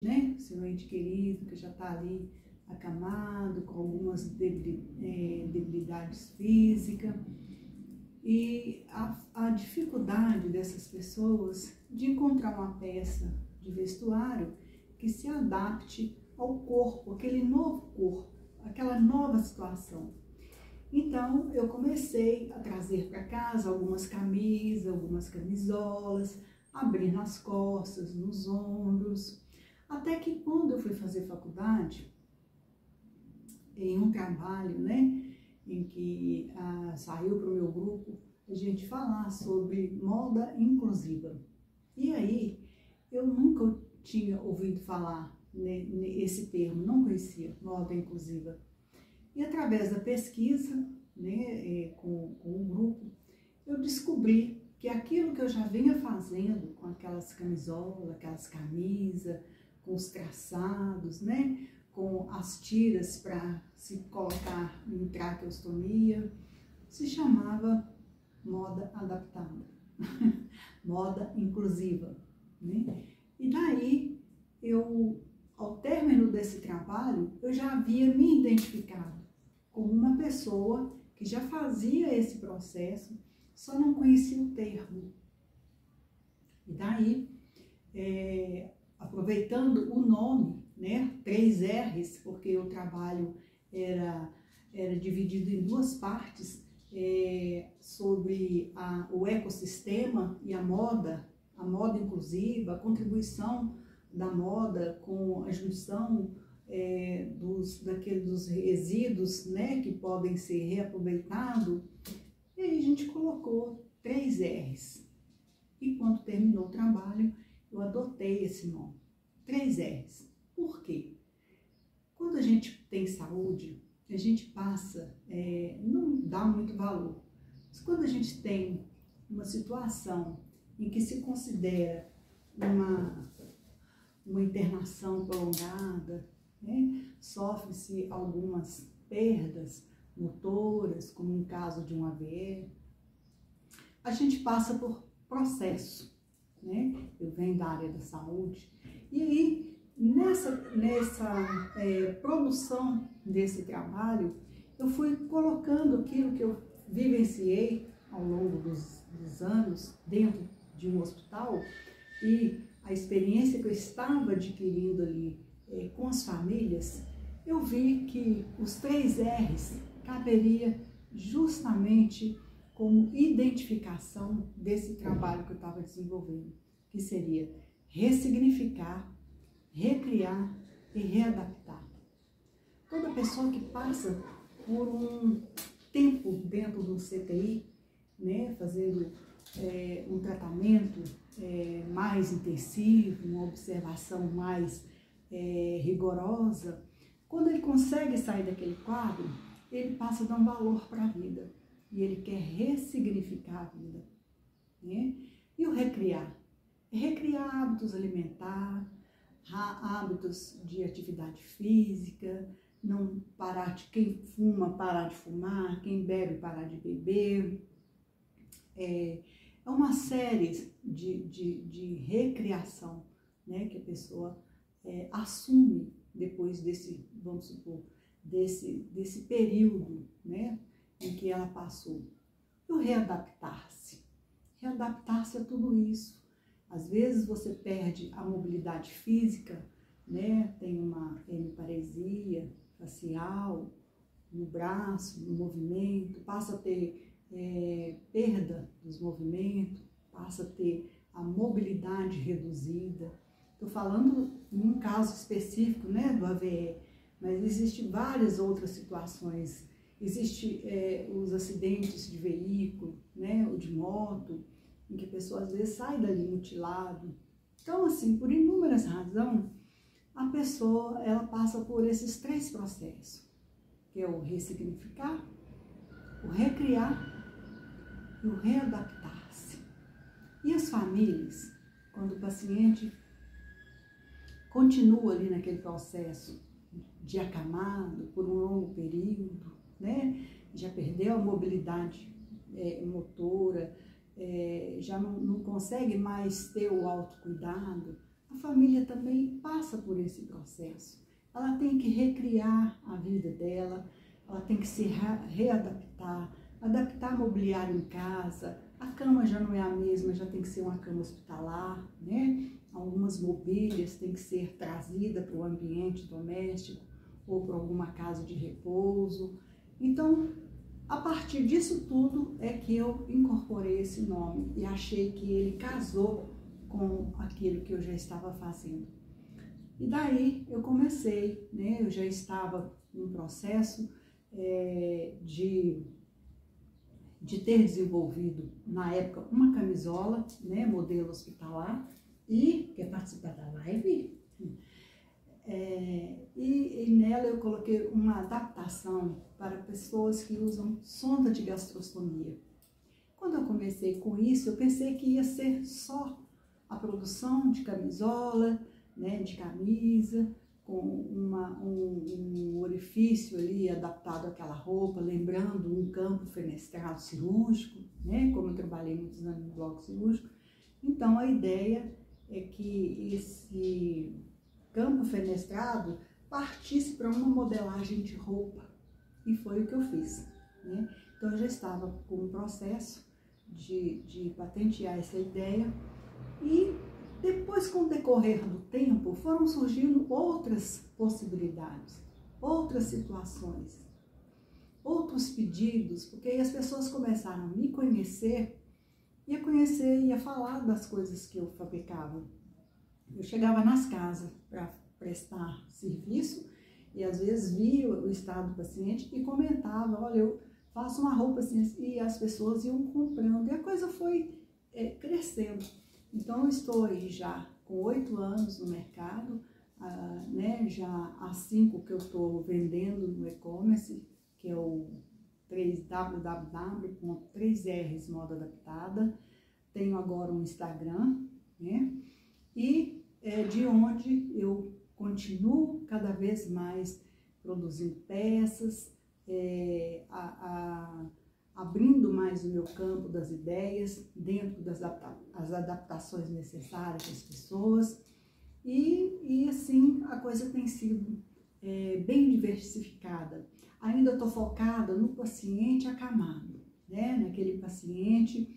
né? Seu ente querido que já está ali acamado, com algumas debilidades físicas. E a dificuldade dessas pessoas de encontrar uma peça de vestuário que se adapte ao corpo, aquele novo corpo, aquela nova situação. Então, eu comecei a trazer para casa algumas camisas, algumas camisolas, abrir nas costas, nos ombros, até que quando eu fui fazer faculdade, em um trabalho, né, em que saiu para o meu grupo a gente falar sobre moda inclusiva. E aí, eu nunca tinha ouvido falar nesse termo, não conhecia moda inclusiva. E através da pesquisa, né, com o grupo, eu descobri que aquilo que eu já vinha fazendo com aquelas camisolas, aquelas camisas, com os traçados, né, com as tiras para se colocar em traqueostomia, se chamava moda adaptada, moda inclusiva, né? E daí, ao término desse trabalho, eu já havia me identificado como uma pessoa que já fazia esse processo, só não conhecia o termo. E daí, aproveitando o nome, né, 3 R's, porque o trabalho era dividido em 2 partes, sobre o ecossistema e a moda inclusiva, a contribuição da moda com a junção dos resíduos, né, que podem ser reaproveitados. E aí a gente colocou 3 R's. E quando terminou o trabalho, eu adotei esse nome, 3 R's. Por quê? Quando a gente tem saúde, a gente passa, não dá muito valor. Mas quando a gente tem uma situação em que se considera uma internação prolongada, né, sofre-se algumas perdas motoras, como no caso de um AVE, a gente passa por processo, né? Eu venho da área da saúde, e aí, nessa produção desse trabalho, eu fui colocando aquilo que eu vivenciei ao longo dos anos dentro de um hospital e a experiência que eu estava adquirindo ali com as famílias, eu vi que os 3 R's caberia justamente como identificação desse trabalho que eu estava desenvolvendo, que seria ressignificar, recriar e readaptar. Toda pessoa que passa por um tempo dentro do CTI, né, fazendo um tratamento mais intensivo, uma observação mais rigorosa, quando ele consegue sair daquele quadro, ele passa a dar um valor para a vida e ele quer ressignificar a vida, né? E o recriar? Recriar hábitos alimentares, hábitos de atividade física, não parar de, quem fuma, parar de fumar, quem bebe, parar de beber. É uma série de recriação, né, que a pessoa assume depois desse, vamos supor, desse período, né, em que ela passou. E o readaptar-se. Readaptar-se a tudo isso. Às vezes você perde a mobilidade física, né? Tem uma hemiparesia facial no braço, no movimento, passa a ter perda dos movimentos, passa a ter a mobilidade reduzida. Estou falando em um caso específico, né, do AVE, mas existem várias outras situações. Existem os acidentes de veículo, né, ou de moto, em que a pessoa às vezes sai dali mutilado. Então, assim, por inúmeras razões, a pessoa ela passa por esses 3 processos, que é o ressignificar, o recriar e o readaptar-se. E as famílias, quando o paciente continua ali naquele processo de acamado por um longo período, né? Já perdeu a mobilidade motora, já não consegue mais ter o autocuidado, a família também passa por esse processo. Ela tem que recriar a vida dela, ela tem que se readaptar, adaptar mobiliário em casa, a cama já não é a mesma, já tem que ser uma cama hospitalar, né? Algumas mobílias têm que ser trazidas para o ambiente doméstico ou para alguma casa de repouso. Então, a partir disso tudo é que eu incorporei esse nome e achei que ele casou com aquilo que eu já estava fazendo. E daí eu comecei, né? Eu já estava em um processo de ter desenvolvido, na época, uma camisola, né? Modelo hospitalar. E quer participar da live? E nela eu coloquei uma adaptação para pessoas que usam sonda de gastrostomia. Quando eu comecei com isso, eu pensei que ia ser só a produção de camisola, né, de camisa, com um orifício ali adaptado àquela roupa, lembrando um campo fenestrado cirúrgico, né, como eu trabalhei muitos anos no bloco cirúrgico. Então a ideia é que esse campo fenestrado partisse para uma modelagem de roupa. E foi o que eu fiz, né? Então eu já estava com um processo de patentear essa ideia e depois, com o decorrer do tempo, foram surgindo outras possibilidades, outras situações, outros pedidos, porque aí as pessoas começaram a me conhecer e a falar das coisas que eu fabricava. Eu chegava nas casas para prestar serviço e às vezes via o estado do paciente e comentava, olha, eu faço uma roupa assim, e as pessoas iam comprando e a coisa foi crescendo. Então eu estou aí já com 8 anos no mercado, né, já há 5 que eu estou vendendo no e-commerce, que é o www.3Rs Moda Adaptada. Tenho agora um Instagram, né? E é de onde eu continuo cada vez mais produzindo peças, abrindo mais o meu campo das ideias, dentro das adaptações necessárias das pessoas. E assim a coisa tem sido bem diversificada. Ainda estou focada no paciente acamado, né? Naquele paciente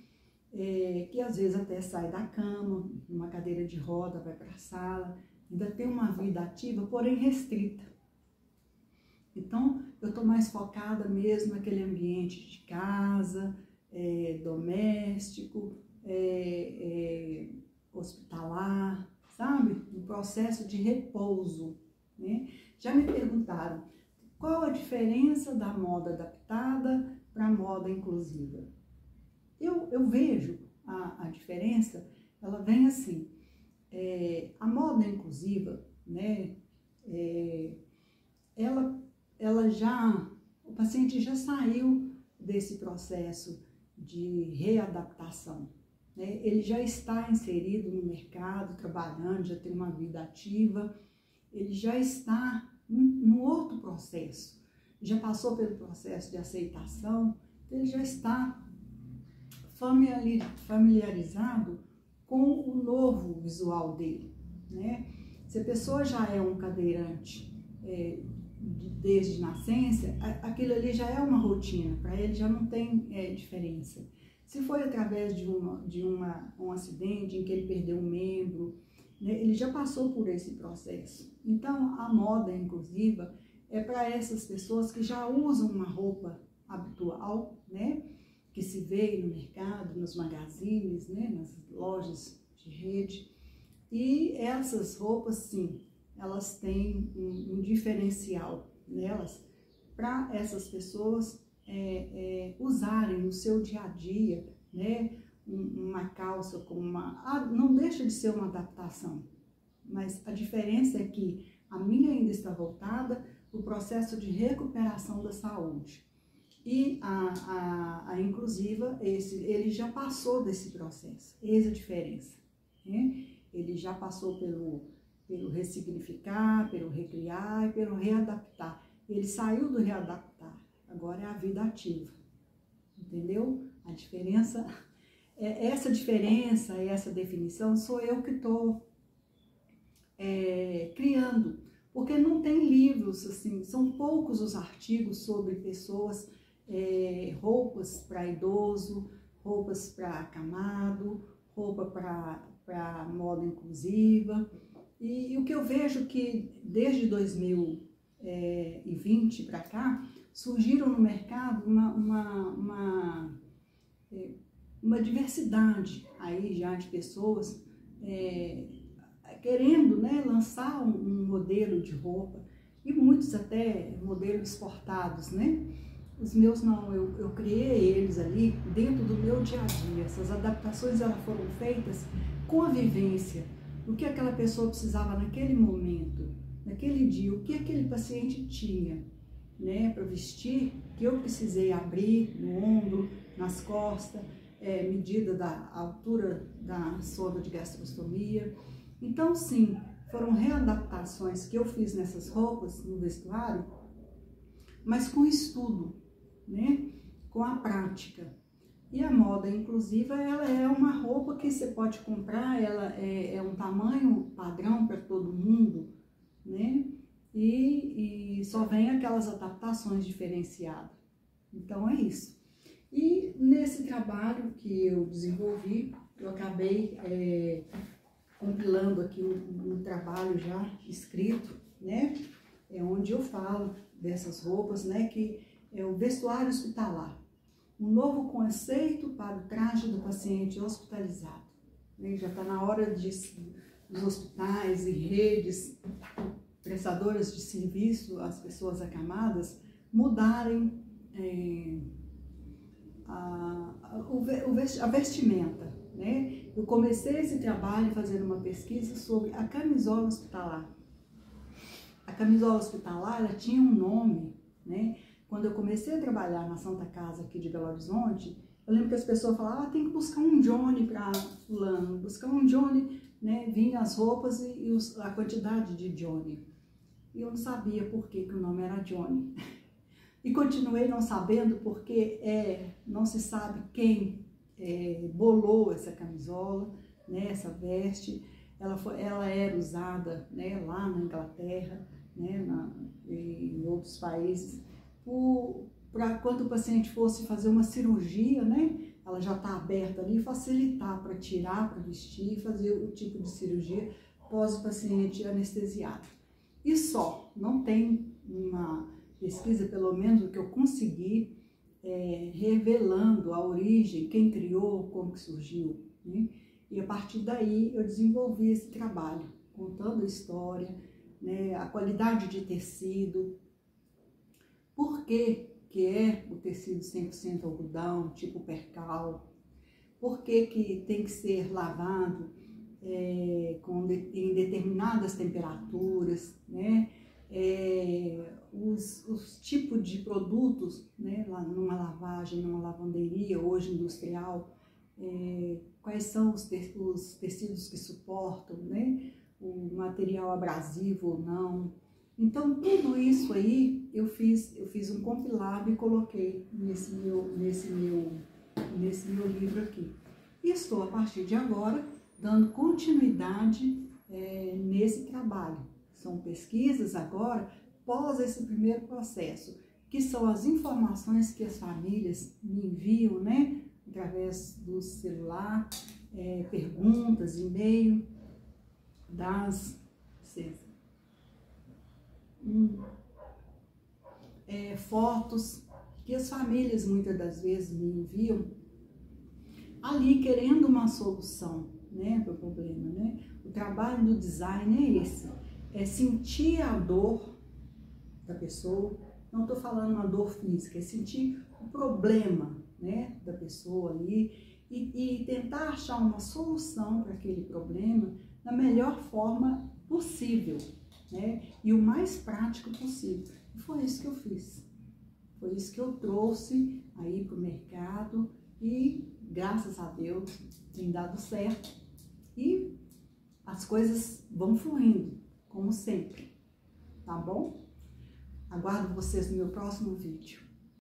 que às vezes até sai da cama, numa cadeira de roda, vai para a sala, ainda tem uma vida ativa, porém restrita. Então, eu estou mais focada mesmo naquele ambiente de casa, doméstico, hospitalar, sabe? Um processo de repouso, né? Já me perguntaram, qual a diferença da moda adaptada para a moda inclusiva? Eu vejo a diferença, ela vem assim, a moda inclusiva, né, o paciente já saiu desse processo de readaptação, né? Ele já está inserido no mercado, trabalhando, já tem uma vida ativa, ele já está num outro processo, já passou pelo processo de aceitação, ele já está familiarizado com o novo visual dele, né? Se a pessoa já é um cadeirante desde nascença, aquilo ali já é uma rotina, para ele já não tem diferença. Se foi através de um acidente em que ele perdeu um membro, né, ele já passou por esse processo. Então, a moda inclusiva é para essas pessoas que já usam uma roupa habitual, né, que se vê no mercado, nos magazines, né, nas lojas de rede. E essas roupas, sim, elas têm um diferencial nelas para essas pessoas usarem no seu dia a dia, né, uma calça com não deixa de ser uma adaptação, mas a diferença é que a minha ainda está voltada para o processo de recuperação da saúde. E a inclusiva, ele já passou desse processo, essa é a diferença, né? Ele já passou pelo ressignificar, pelo recriar e pelo readaptar. Ele saiu do readaptar, agora é a vida ativa, entendeu? A diferença, essa diferença, essa definição, sou eu que estou criando, porque não tem livros, assim, são poucos os artigos sobre pessoas, roupas para idoso, roupas para acamado, roupa para moda inclusiva. E o que eu vejo que desde 2020 para cá, surgiram no mercado uma diversidade aí já de pessoas querendo, né, lançar um modelo de roupa, e muitos até modelos exportados, né? Os meus não, eu criei eles ali dentro do meu dia a dia. Essas adaptações elas foram feitas com a vivência, o que aquela pessoa precisava naquele momento, naquele dia, o que aquele paciente tinha, né, para vestir, que eu precisei abrir no ombro, nas costas, medida da altura da sonda de gastrostomia. Então, sim, foram readaptações que eu fiz nessas roupas, no vestuário, mas com estudo, né, com a prática. E a moda inclusiva, ela é uma roupa que você pode comprar, ela é um tamanho padrão para todo mundo, né? E só vem aquelas adaptações diferenciadas. Então é isso. E nesse trabalho que eu desenvolvi, eu acabei compilando aqui um trabalho já escrito, né? Onde eu falo dessas roupas, né? Que é o vestuário hospitalar. Um novo conceito para o traje do paciente hospitalizado. Já está na hora dos hospitais e redes prestadoras de serviço às pessoas acamadas mudarem a vestimenta, né? Eu comecei esse trabalho fazendo uma pesquisa sobre a camisola hospitalar. A camisola hospitalar, ela tinha um nome, né? Quando eu comecei a trabalhar na Santa Casa aqui de Belo Horizonte, eu lembro que as pessoas falavam, tem que buscar um Johnny para fulano, buscar um Johnny, né? Vinha as roupas e a quantidade de Johnny. E eu não sabia por que o nome era Johnny. E continuei não sabendo porque não se sabe quem bolou essa camisola, né? Essa veste. Ela era usada, né? Lá na Inglaterra, né? Em outros países, para quando o paciente fosse fazer uma cirurgia, né? Ela já está aberta ali, facilitar para tirar, para vestir, fazer o tipo de cirurgia pós o paciente anestesiado. E só, não tem uma pesquisa, pelo menos o que eu consegui, revelando a origem, quem criou, como que surgiu, né? E a partir daí eu desenvolvi esse trabalho, contando a história, né? A qualidade de tecido, por que é o tecido 100% algodão, tipo percal, por que tem que ser lavado em determinadas temperaturas, né? Os tipos de produtos, né? Lá numa lavagem, numa lavanderia, hoje industrial, quais são os tecidos que suportam, né? O material abrasivo ou não. Então, tudo isso aí eu fiz um compilado e coloquei nesse meu livro aqui. E estou, a partir de agora, dando continuidade nesse trabalho. São pesquisas agora, pós esse primeiro processo, que são as informações que as famílias me enviam, né? Através do celular, perguntas, e-mail, fotos que as famílias muitas das vezes me enviam ali querendo uma solução, né, para o problema, né? O trabalho do design é esse, é sentir a dor da pessoa, não estou falando uma dor física, é sentir o problema, né, da pessoa ali e tentar achar uma solução para aquele problema da melhor forma possível, né? E o mais prático possível. E foi isso que eu fiz. Foi isso que eu trouxe aí para o mercado e, graças a Deus, tem dado certo. E as coisas vão fluindo, como sempre. Tá bom? Aguardo vocês no meu próximo vídeo.